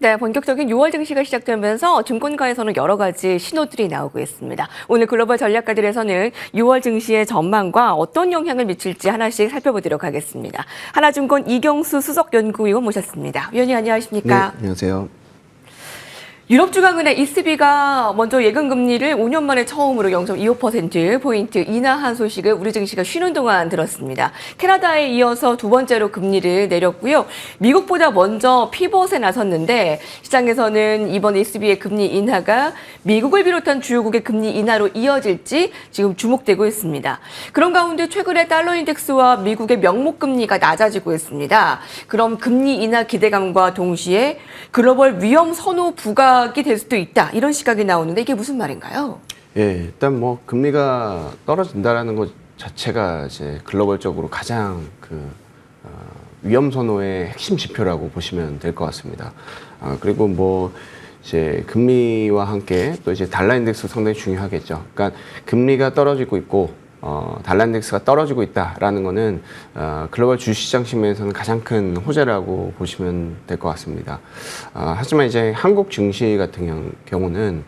네, 본격적인 6월 증시가 시작되면서 증권가에서는 여러 가지 신호들이 나오고 있습니다. 오늘 글로벌 전략가들에서는 6월 증시의 전망과 어떤 영향을 미칠지 하나씩 살펴보도록 하겠습니다. 하나증권 이경수 수석연구위원 모셨습니다. 위원님 안녕하십니까? 네, 안녕하세요. 유럽중앙은행 ECB가 먼저 예금금리를 5년 만에 처음으로 0.25%포인트 인하한 소식을 우리 증시가 쉬는 동안 들었습니다. 캐나다에 이어서 두 번째로 금리를 내렸고요. 미국보다 먼저 피벗에 나섰는데 시장에서는 이번 ECB의 금리 인하가 미국을 비롯한 주요국의 금리 인하로 이어질지 지금 주목되고 있습니다. 그런 가운데 최근에 달러 인덱스와 미국의 명목금리가 낮아지고 있습니다. 그럼 금리 인하 기대감과 동시에 글로벌 위험 선호 부각이 될 수도 있다. 이런 시각이 나오는데 이게 무슨 말인가요? 예, 일단 뭐 금리가 떨어진다라는 것 자체가 이제 글로벌적으로 가장 위험 선호의 핵심 지표라고 보시면 될 것 같습니다. 그리고 뭐 이제 금리와 함께 또 이제 달러 인덱스 상당히 중요하겠죠. 그러니까 금리가 떨어지고 있고 달러 인덱스가 떨어지고 있다라는 거는 글로벌 주식시장 측면에서는 가장 큰 호재라고 보시면 될 것 같습니다. 하지만 이제 한국 증시 같은 경우는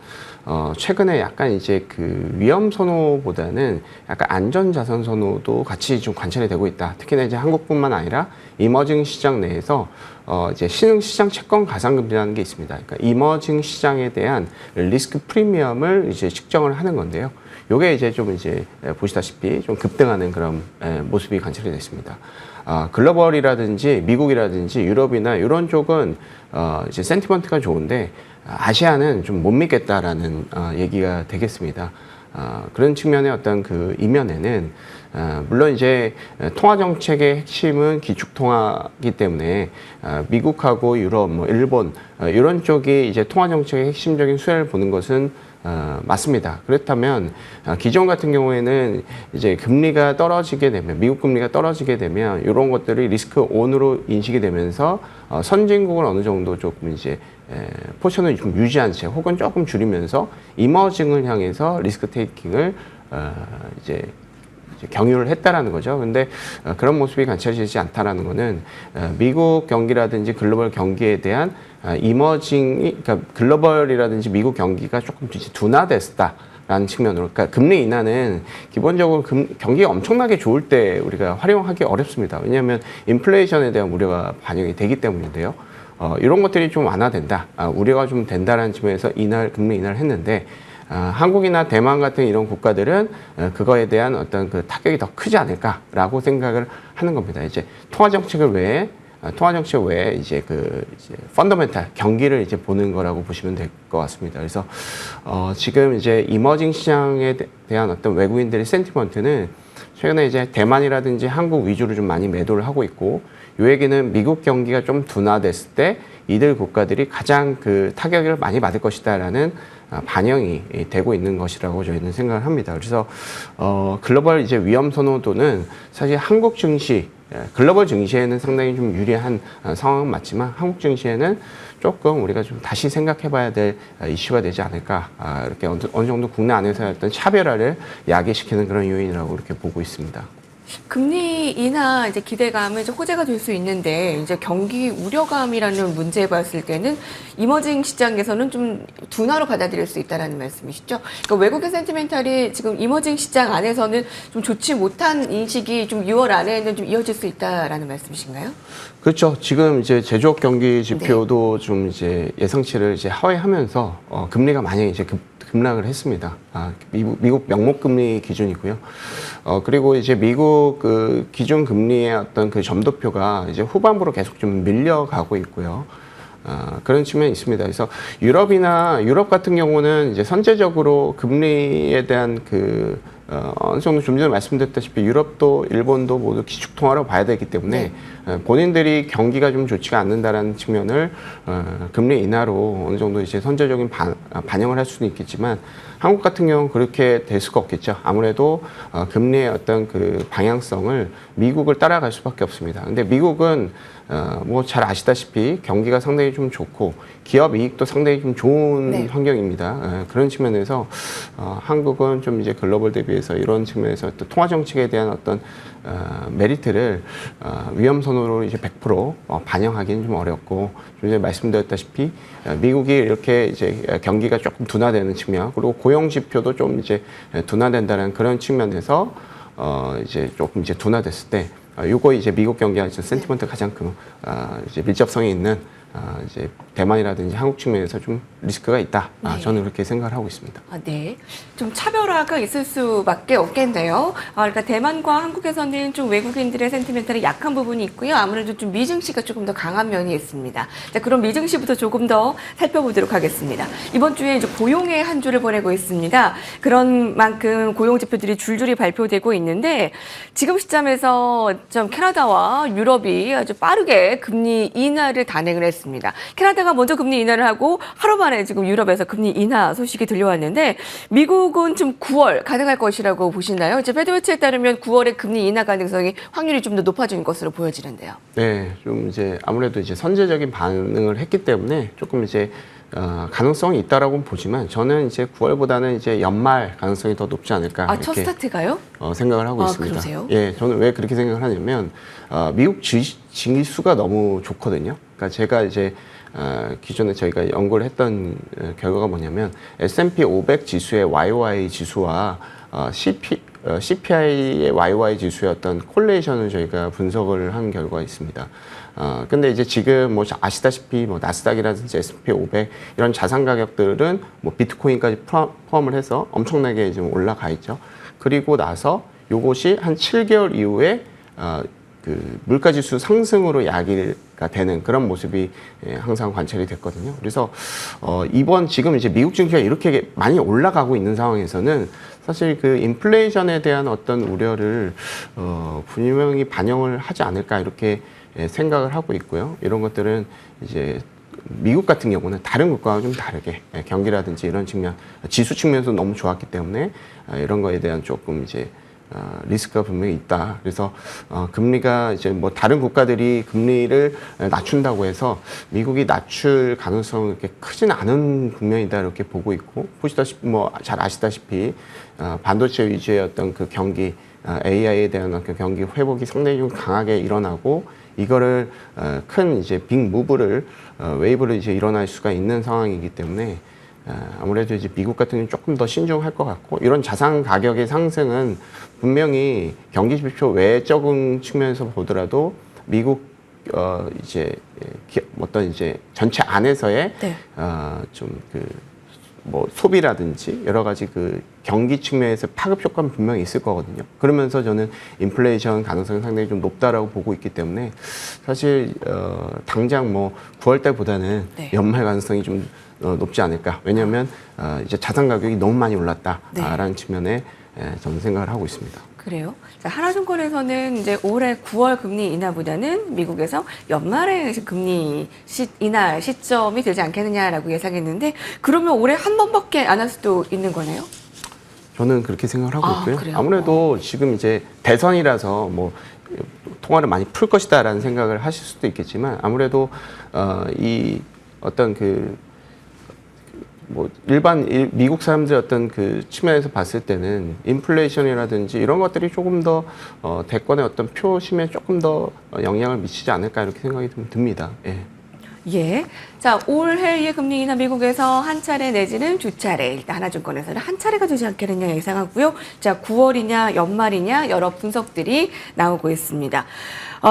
최근에 약간 이제 그 위험 선호보다는 약간 안전 자산 선호도 같이 좀 관찰이 되고 있다. 특히나 이제 한국뿐만 아니라 이머징 시장 내에서 이제 신흥 시장 채권 가상금리라는 게 있습니다. 그러니까 이머징 시장에 대한 리스크 프리미엄을 이제 측정을 하는 건데요. 요게 이제 좀 이제 보시다시피 좀 급등하는 그런 모습이 관찰이 됐습니다. 글로벌이라든지 미국이라든지 유럽이나 이런 쪽은 이제 센티먼트가 좋은데 아시아는 좀 못 믿겠다라는 얘기가 되겠습니다. 그런 측면의 어떤 그 이면에는 물론 이제 통화 정책의 핵심은 기축 통화이기 때문에 미국하고 유럽, 뭐 일본 이런 쪽이 이제 통화 정책의 핵심적인 수혜를 보는 것은 맞습니다. 그렇다면 기존 같은 경우에는 이제 금리가 떨어지게 되면 미국 금리가 떨어지게 되면 이런 것들이 리스크 온으로 인식이 되면서 선진국은 어느 정도 조금 이제 포션을 좀 유지한 채 혹은 조금 줄이면서 이머징을 향해서 리스크 테이킹을 이제 경유를 했다라는 거죠. 근데 그런 모습이 관찰되지 않다라는 거는 미국 경기라든지 글로벌 경기에 대한 이머징이, 그러니까 글로벌이라든지 미국 경기가 조금 둔화됐다라는 측면으로, 그러니까 금리 인하는 기본적으로 경기가 엄청나게 좋을 때 우리가 활용하기 어렵습니다. 왜냐하면 인플레이션에 대한 우려가 반영이 되기 때문인데요. 이런 것들이 좀 완화된다, 우려가 좀 된다라는 측면에서 금리 인하를 했는데, 한국이나 대만 같은 이런 국가들은 그거에 대한 어떤 그 타격이 더 크지 않을까라고 생각을 하는 겁니다. 이제 통화 정책 외에 이제 이제 펀더멘탈 경기를 이제 보는 거라고 보시면 될 것 같습니다. 그래서 지금 이제 이머징 시장에 대한 어떤 외국인들의 센티먼트는 최근에 이제 대만이라든지 한국 위주로 좀 많이 매도를 하고 있고, 요 얘기는 미국 경기가 좀 둔화됐을 때 이들 국가들이 가장 그 타격을 많이 받을 것이다라는 반영이 되고 있는 것이라고 저희는 생각을 합니다. 그래서 글로벌 이제 위험 선호도는 사실 한국 증시, 글로벌 증시에는 상당히 좀 유리한 상황은 맞지만 한국 증시에는 조금 우리가 좀 다시 생각해봐야 될 이슈가 되지 않을까, 이렇게 어느 정도 국내 안에서의 어떤 차별화를 야기시키는 그런 요인이라고 이렇게 보고 있습니다. 금리 인하 이제 기대감은 이제 호재가 될 수 있는데, 이제 경기 우려감이라는 문제에 봤을 때는 이머징 시장에서는 좀 둔화로 받아들일 수 있다라는 말씀이시죠? 그러니까 외국의 센티멘탈이 지금 이머징 시장 안에서는 좀 좋지 못한 인식이 좀 6월 안에는 좀 이어질 수 있다라는 말씀이신가요? 그렇죠. 지금 이제 제조업 경기 지표도 네. 좀 이제 예상치를 이제 하회하면서 금리가 많이 이제 급락을 했습니다. 미국 명목 금리 기준이고요. 그리고 이제 미국 그 기준 금리의 어떤 그 점도표가 이제 후반부로 계속 좀 밀려가고 있고요. 그런 측면이 있습니다. 그래서 유럽 같은 경우는 이제 선제적으로 금리에 대한 어느 정도 좀 전에 말씀드렸다시피 유럽도 일본도 모두 기축 통화로 봐야 되기 때문에 본인들이 경기가 좀 좋지가 않는다라는 측면을 금리 인하로 어느 정도 이제 선제적인 반영을 할 수는 있겠지만, 한국 같은 경우는 그렇게 될 수가 없겠죠. 아무래도 금리의 어떤 그 방향성을 미국을 따라갈 수밖에 없습니다. 근데 미국은 뭐 잘 아시다시피 경기가 상당히 좀 좋고 기업 이익도 상당히 좀 좋은 네. 환경입니다. 그런 측면에서 한국은 좀 이제 글로벌 대비해서 이런 측면에서 또 통화 정책에 대한 어떤 메리트를 위험 선호로 이제 100% 반영하기는 좀 어렵고 좀 전에 말씀드렸다시피 미국이 이렇게 이제 경기가 조금 둔화되는 측면 그리고 고용 지표도 좀 이제 둔화된다는 그런 측면에서 이제 조금 이제 둔화됐을 때 요거 이제 미국 경기와 센티먼트 가장 이제 밀접성이 있는 이제 대만이라든지 한국 측면에서 좀 리스크가 있다. 네. 저는 그렇게 생각을 하고 있습니다. 네. 좀 차별화가 있을 수밖에 없겠네요. 그러니까 대만과 한국에서는 좀 외국인들의 센티멘탈이 약한 부분이 있고요. 아무래도 좀 미증시가 조금 더 강한 면이 있습니다. 자, 그럼 미증시부터 조금 더 살펴보도록 하겠습니다. 이번 주에 이제 고용의 한 주를 보내고 있습니다. 그런 만큼 고용 지표들이 줄줄이 발표되고 있는데 지금 시점에서 좀 캐나다와 유럽이 아주 빠르게 금리 인하를 단행을 했습니다. 캐나다가 먼저 금리 인하를 하고 하루 만에 지금 유럽에서 금리 인하 소식이 들려왔는데 미국은 좀 9월 가능할 것이라고 보시나요? 이제 페드워치에 따르면 9월에 금리 인하 가능성이 확률이 좀 더 높아진 것으로 보여지는데요. 네, 좀 이제 아무래도 이제 선제적인 반응을 했기 때문에 조금 이제 가능성이 있다라고 보지만 저는 이제 9월보다는 이제 연말 가능성이 더 높지 않을까 첫 이렇게 스타트가요? 생각을 하고 있습니다. 그러세요? 예, 저는 왜 그렇게 생각을 하냐면 미국 지수가 너무 좋거든요. 그러니까 제가 이제 기존에 저희가 연구를 했던 결과가 뭐냐면 S&P 500 지수의 YY 지수와 CPI의 YY 지수의 어떤 콜레이션을 저희가 분석을 한 결과가 있습니다. 근데 이제 지금 뭐 아시다시피 뭐 나스닥이라든지 S&P 500 이런 자산 가격들은 뭐 비트코인까지 포함을 해서 엄청나게 지금 올라가 있죠. 그리고 나서 요것이 한 7개월 이후에 그 물가지수 상승으로 야기가 되는 그런 모습이 항상 관찰이 됐거든요. 그래서 이번 지금 이제 미국 증시가 이렇게 많이 올라가고 있는 상황에서는 사실 그 인플레이션에 대한 어떤 우려를 분명히 반영을 하지 않을까 이렇게 생각을 하고 있고요. 이런 것들은 이제 미국 같은 경우는 다른 국가와 좀 다르게 경기라든지 이런 측면, 지수 측면에서 너무 좋았기 때문에 이런 거에 대한 조금 이제 리스크가 분명히 있다. 그래서 금리가 이제 뭐 다른 국가들이 금리를 낮춘다고 해서 미국이 낮출 가능성은 그렇게 크진 않은 국면이다 이렇게 보고 있고 보시다시피 뭐 잘 아시다시피 반도체 위주의 어떤 그 경기 AI에 대한 그 경기 회복이 상당히 좀 강하게 일어나고 이거를 큰 이제 빅 무브를 웨이브를 이제 일어날 수가 있는 상황이기 때문에 아무래도 이제 미국 같은 경우는 조금 더 신중할 것 같고 이런 자산 가격의 상승은 분명히 경기 지표 외적인 측면에서 보더라도 미국 이제 어떤 이제 전체 안에서의 네. 좀 뭐 소비라든지 여러 가지 그 경기 측면에서 파급 효과는 분명히 있을 거거든요. 그러면서 저는 인플레이션 가능성이 상당히 좀 높다라고 보고 있기 때문에 사실 당장 뭐 9월 달보다는 네. 연말 가능성이 좀 높지 않을까. 왜냐하면 이제 자산 가격이 너무 많이 올랐다라는 측면에 저는 생각을 하고 있습니다. 그래요? 자, 하나증권에서는 이제 올해 9월 금리 인하보다는 미국에서 연말에 금리 인하 시점이 되지 않겠느냐라고 예상했는데 그러면 올해 한 번밖에 안 할 수도 있는 거네요? 저는 그렇게 생각을 하고 있고요. 그래요? 아무래도 지금 이제 대선이라서 뭐 통화를 많이 풀 것이다라는 생각을 하실 수도 있겠지만 아무래도 이 어떤 뭐 미국 사람들의 어떤 그 측면에서 봤을 때는 인플레이션이라든지 이런 것들이 조금 더 대권의 어떤 표심에 조금 더 영향을 미치지 않을까 이렇게 생각이 좀 듭니다. 예. 예. 자, 올해의 금리 인하 미국에서 한 차례 내지는 두 차례, 일단 하나증권에서는 한 차례가 되지 않겠느냐 예상하고요. 자, 9월이냐 연말이냐 여러 분석들이 나오고 있습니다.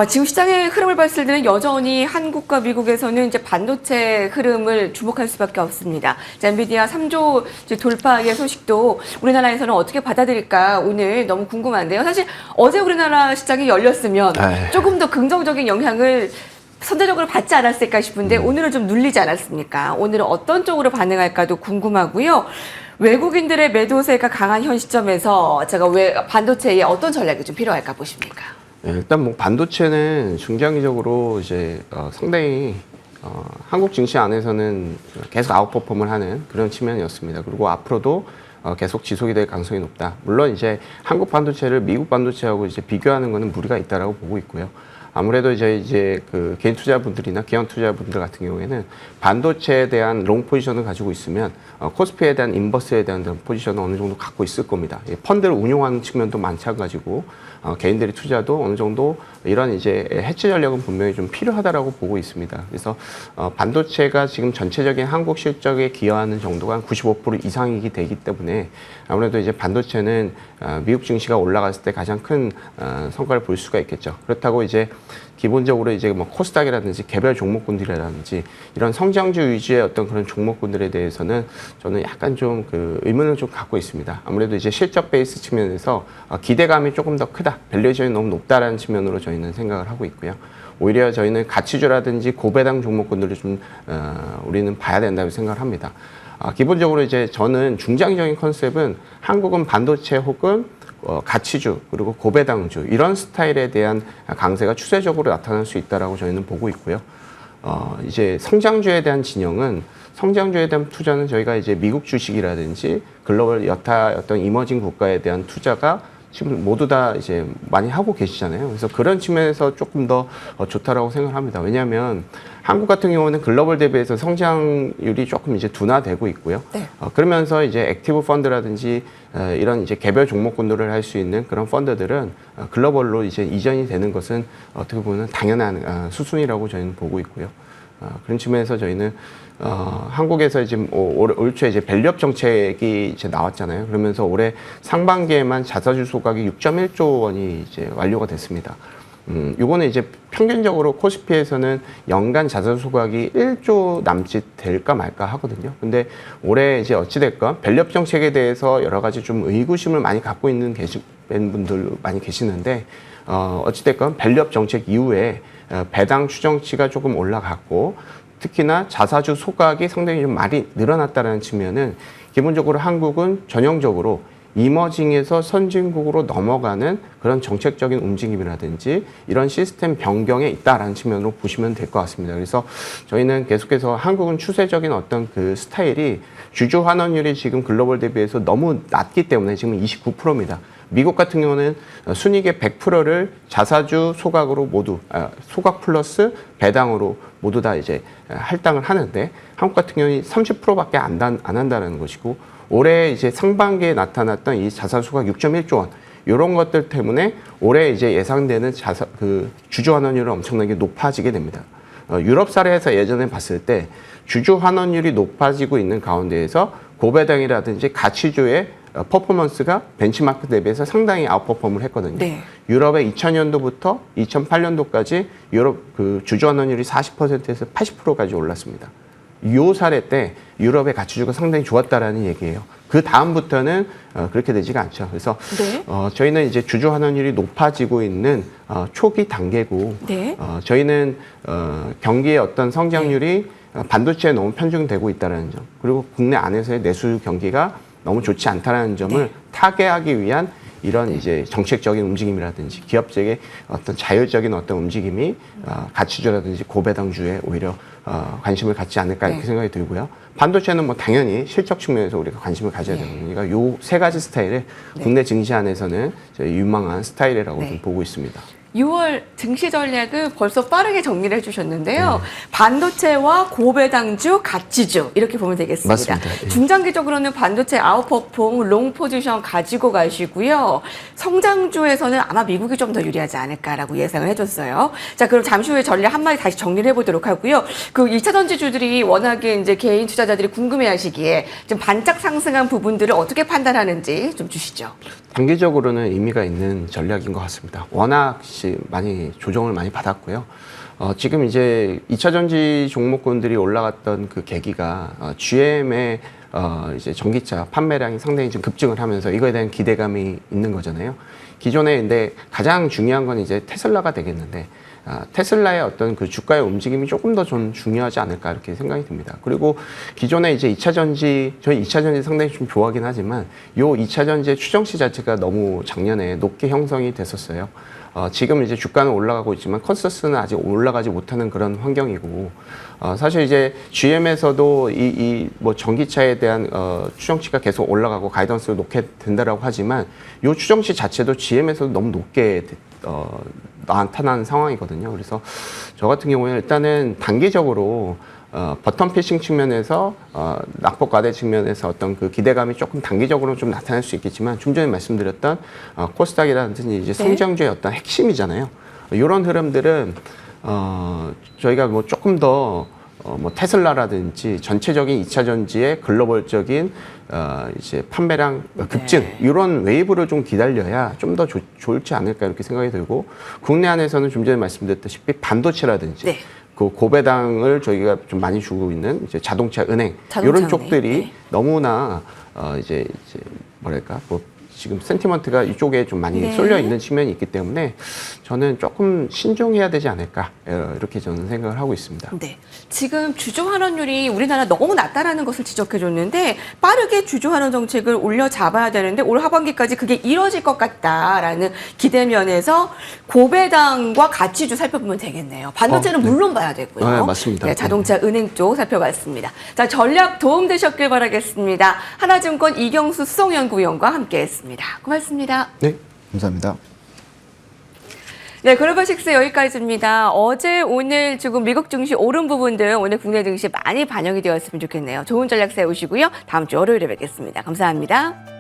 지금 시장의 흐름을 봤을 때는 여전히 한국과 미국에서는 이제 반도체 흐름을 주목할 수밖에 없습니다. 자, 엔비디아 3조 돌파의 소식도 우리나라에서는 어떻게 받아들일까 오늘 너무 궁금한데요. 사실 어제 우리나라 시장이 열렸으면 조금 더 긍정적인 영향을 선제적으로 받지 않았을까 싶은데 오늘은 좀 눌리지 않았습니까? 오늘은 어떤 쪽으로 반응할까도 궁금하고요. 외국인들의 매도세가 강한 현 시점에서 제가 왜 반도체에 어떤 전략이 좀 필요할까 보십니까? 네, 일단 뭐 반도체는 중장기적으로 이제 상당히 한국 증시 안에서는 계속 아웃퍼폼을 하는 그런 측면이었습니다. 그리고 앞으로도 계속 지속이 될 가능성이 높다. 물론 이제 한국 반도체를 미국 반도체하고 이제 비교하는 것은 무리가 있다라고 보고 있고요. 아무래도 이제 그 개인 투자분들이나 기관 투자분들 같은 경우에는 반도체에 대한 롱 포지션을 가지고 있으면 코스피에 대한 인버스에 대한 포지션을 어느 정도 갖고 있을 겁니다. 펀드를 운용하는 측면도 마찬가지고 개인들이 투자도 어느 정도 이런 이제 해치 전략은 분명히 좀 필요하다라고 보고 있습니다. 그래서 반도체가 지금 전체적인 한국 실적에 기여하는 정도가 한 95% 이상이 되기 때문에 아무래도 이제 반도체는 미국 증시가 올라갔을 때 가장 큰 성과를 볼 수가 있겠죠. 그렇다고 이제 기본적으로 이제 뭐 코스닥이라든지 개별 종목군들이라든지 이런 성장주 위주의 어떤 그런 종목군들에 대해서는 저는 약간 좀 그 의문을 좀 갖고 있습니다. 아무래도 이제 실적 베이스 측면에서 기대감이 조금 더 크다, 밸류에이션이 너무 높다라는 측면으로 저희는 생각을 하고 있고요. 오히려 저희는 가치주라든지 고배당 종목군들을 좀 우리는 봐야 된다고 생각을 합니다. 기본적으로 이제 저는 중장기적인 컨셉은 한국은 반도체 혹은 가치주 그리고 고배당주 이런 스타일에 대한 강세가 추세적으로 나타날 수 있다라고 저희는 보고 있고요. 이제 성장주에 대한 진영은 성장주에 대한 투자는 저희가 이제 미국 주식이라든지 글로벌 여타 어떤 이머징 국가에 대한 투자가 지금 모두 다 이제 많이 하고 계시잖아요. 그래서 그런 측면에서 조금 더 좋다라고 생각합니다. 왜냐하면 한국 같은 경우는 글로벌 대비해서 성장률이 조금 이제 둔화되고 있고요. 네. 그러면서 이제 액티브 펀드라든지 이런 이제 개별 종목군들을 할 수 있는 그런 펀드들은 글로벌로 이제 이전이 되는 것은 어떻게 보면 당연한 수순이라고 저희는 보고 있고요. 그런 측면에서 저희는 한국에서 지금 올 초에 이제 밸류업 정책이 이제 나왔잖아요. 그러면서 올해 상반기에만 자사주 소각이 6.1조 원이 이제 완료가 됐습니다. 요거는 이제 평균적으로 코스피에서는 연간 자사주 소각이 1조 남짓 될까 말까 하거든요. 근데 올해 이제 어찌됐건 밸류업 정책에 대해서 여러 가지 좀 의구심을 많이 갖고 있는 분들 많이 계시는데, 어찌됐건 밸류업 정책 이후에 배당 추정치가 조금 올라갔고, 특히나 자사주 소각이 상당히 좀 많이 늘어났다는 측면은 기본적으로 한국은 전형적으로 이머징에서 선진국으로 넘어가는 그런 정책적인 움직임이라든지 이런 시스템 변경에 있다라는 측면으로 보시면 될 것 같습니다. 그래서 저희는 계속해서 한국은 추세적인 어떤 그 스타일이 주주 환원율이 지금 글로벌 대비해서 너무 낮기 때문에 지금 29%입니다. 미국 같은 경우는 순이익의 100%를 자사주 소각으로 모두 소각 플러스 배당으로 모두 다 이제 할당을 하는데, 한국 같은 경우는 30%밖에 안 한다는 것이고, 올해 이제 상반기에 나타났던 이 자사주 소각 6.1조 원 이런 것들 때문에 올해 이제 예상되는 주주 환원율은 엄청나게 높아지게 됩니다. 유럽 사례에서 예전에 봤을 때 주주 환원율이 높아지고 있는 가운데에서 고배당이라든지 가치주의 퍼포먼스가 벤치마크 대비해서 상당히 아웃퍼폼을 했거든요. 네. 유럽의 2000년도부터 2008년도까지 유럽 그 주주 환원율이 40%에서 80%까지 올랐습니다. 이 사례 때 유럽의 가치주가 상당히 좋았다라는 얘기예요. 그 다음부터는 그렇게 되지가 않죠. 그래서 네. 저희는 이제 주주 환원율이 높아지고 있는 초기 단계고, 네. 저희는 경기의 어떤 성장률이 반도체에 너무 편중되고 있다는 점, 그리고 국내 안에서의 내수 경기가 너무 좋지 않다라는 점을 네. 타개하기 위한 이런 이제 정책적인 움직임이라든지 기업적인 어떤 자율적인 어떤 움직임이 가치주라든지 고배당주에 오히려 관심을 갖지 않을까 이렇게 네. 생각이 들고요. 반도체는 뭐 당연히 실적 측면에서 우리가 관심을 가져야 되는 거니까 요 세 가지 스타일을 네. 국내 증시 안에서는 저희 유망한 스타일이라고 네. 좀 보고 있습니다. 6월 증시 전략을 벌써 빠르게 정리를 해주셨는데요. 반도체와 고배당주, 가치주 이렇게 보면 되겠습니다. 맞습니다. 네. 중장기적으로는 반도체 아웃퍼폼, 롱 포지션 가지고 가시고요. 성장주에서는 아마 미국이 좀 더 유리하지 않을까라고 예상을 해줬어요. 자, 그럼 잠시 후에 전략 한마디 다시 정리를 해보도록 하고요. 그 1차 전지주들이 워낙에 이제 개인 투자자들이 궁금해하시기에 좀 반짝 상승한 부분들을 어떻게 판단하는지 좀 주시죠. 단기적으로는 의미가 있는 전략인 것 같습니다. 워낙 많이 조정을 많이 받았고요. 지금 이제 2차 전지 종목군들이 올라갔던 그 계기가 GM의 이제 전기차 판매량이 상당히 좀 급증을 하면서 이거에 대한 기대감이 있는 거잖아요. 기존에 근데 가장 중요한 건 이제 테슬라가 되겠는데, 테슬라의 어떤 그 주가의 움직임이 조금 더 좀 중요하지 않을까 이렇게 생각이 듭니다. 그리고 기존에 이제 2차 전지, 저희 2차 전지 상당히 좀 좋아하긴 하지만 요 2차 전지의 추정치 자체가 너무 작년에 높게 형성이 됐었어요. 지금 이제 주가는 올라가고 있지만 컨센서스는 아직 올라가지 못하는 그런 환경이고, 사실 이제 GM에서도 뭐 전기차에 대한 추정치가 계속 올라가고 가이던스를 놓게 된다라고 하지만 요 추정치 자체도 GM에서도 너무 높게 나타난 상황이거든요. 그래서 저 같은 경우에는 일단은 단기적으로 버텀 피싱 측면에서 낙폭 과대 측면에서 어떤 그 기대감이 조금 단기적으로 좀 나타날 수 있겠지만 좀 전에 말씀드렸던 코스닥이라든지 이제 성장주의 어떤 핵심이잖아요. 이런 흐름들은 저희가 뭐 조금 더 뭐 테슬라라든지 전체적인 2차 전지의 글로벌적인 이제 판매량 급증 이런 웨이브를 좀 기다려야 좀 더 좋지 않을까 이렇게 생각이 들고 국내 안에서는 좀 전에 말씀드렸다시피 반도체라든지 네. 그 고배당을 저희가 좀 많이 주고 있는 이제 자동차 은행 이런 쪽들이 네. 너무나 이제 뭐랄까 뭐 지금 센티먼트가 이쪽에 좀 많이 네. 쏠려 있는 측면이 있기 때문에 저는 조금 신중해야 되지 않을까 이렇게 저는 생각을 하고 있습니다. 네. 지금 주주 환원율이 우리나라 너무 낮다라는 것을 지적해 줬는데 빠르게 주주 환원 정책을 올려 잡아야 되는데 올 하반기까지 그게 이뤄질 것 같다라는 기대 면에서 고배당과 가치주 살펴보면 되겠네요. 반도체는 네. 물론 봐야 되고요. 네, 맞습니다. 네, 자동차 은행 쪽 살펴봤습니다. 자, 전략 도움 되셨길 바라겠습니다. 하나증권 이경수 수석연구위원과 함께했습니다. 고맙습니다. 네. 감사합니다. 네, 글로벌식스 여기까지입니다. 어제, 오늘 지금 미국 증시 오른 부분들 오늘 국내 증시 많이 반영이 되었으면 좋겠네요. 좋은 전략 세우시고요. 다음 주 월요일에 뵙겠습니다. 감사합니다.